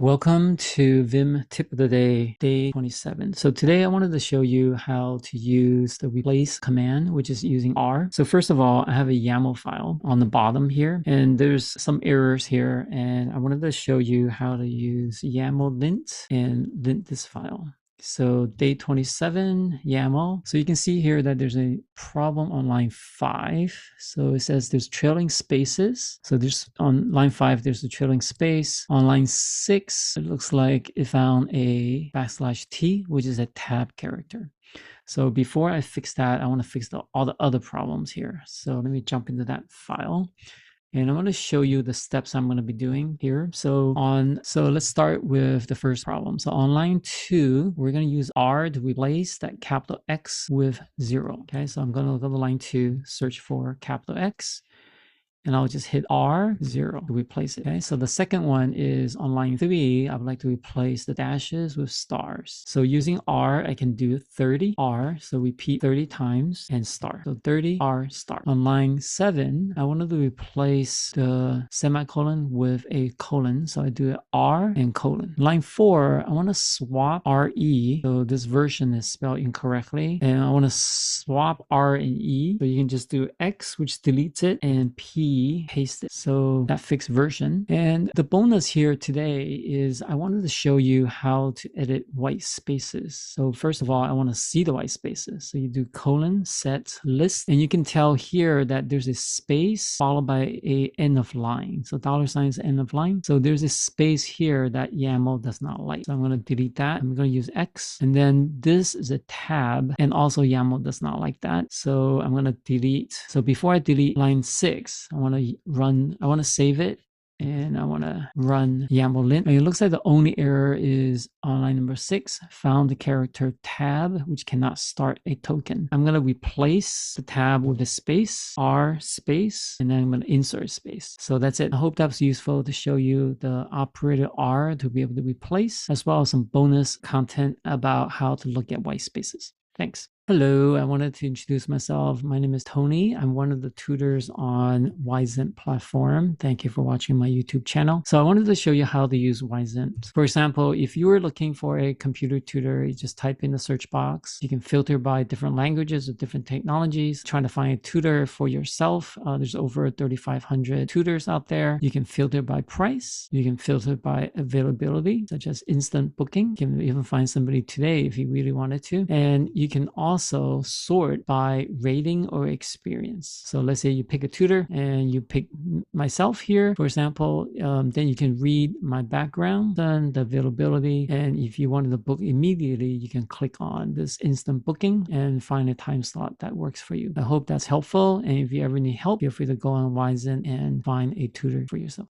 Welcome to Vim Tip of the Day, day 27. So today I wanted to show you how to use the replace command, which is using R. So first of all, I have a YAML file on the bottom here, and there's some errors here, and I wanted to show you how to use YAML lint and lint this file. So day 27 YAML. So you can see here that there's a problem on line 5. So it says there's trailing spaces. So there's on line 5, there's a trailing space. On line 6, it looks like it found a \t, which is a tab character. So before I fix that, I want to fix all the other problems here. So let me jump into that file. And I'm going to show you the steps I'm going to be doing here. So let's start with the first problem. So on line 2, we're going to use R to replace that capital X with 0. Okay, so I'm going to go to line 2, search for capital X, and I'll just hit R0 to replace it. Okay, so the second one is on line 3, I would like to replace the dashes with stars. So using R, I can do 30 R, so repeat 30 times and star. So 30 R star. On line 7, I wanted to replace the semicolon with a colon, so I do R and colon. Line 4, I want to swap RE, so this version is spelled incorrectly, and I want to swap R and E, so you can just do X, which deletes it, and P, paste it. So that fixed version. And the bonus here today is I wanted to show you how to edit white spaces. So first of all, I want to see the white spaces. So you do colon set list, and you can tell here that there's a space followed by a end of line. So $ is end of line. So there's a space here that YAML does not like. So I'm going to delete that. I'm going to use X. And then this is a tab, and also YAML does not like that. So I'm going to delete. So before I delete line 6, I want to save it, and I want to run YAML lint. And it looks like the only error is on line number 6, found the character tab, which cannot start a token. I'm going to replace the tab with a space, R space, and then I'm going to insert space. So that's it. I hope that was useful to show you the operator R to be able to replace, as well as some bonus content about how to look at white spaces. Thanks. Hello, I wanted to introduce myself. My name is Tony. I'm one of the tutors on Wyzant platform. Thank you for watching my YouTube channel. So I wanted to show you how to use Wyzant. For example, if you were looking for a computer tutor, you just type in the search box. You can filter by different languages or different technologies. Trying to find a tutor for yourself. There's over 3,500 tutors out there. You can filter by price. You can filter by availability, such as instant booking. You can even find somebody today if you really wanted to. And you can also sort by rating or experience. So let's say you pick a tutor and you pick myself here, for example, then you can read my background and the availability. And if you wanted to book immediately, you can click on this instant booking and find a time slot that works for you. I hope that's helpful. And if you ever need help, feel free to go on Wyzant and find a tutor for yourself.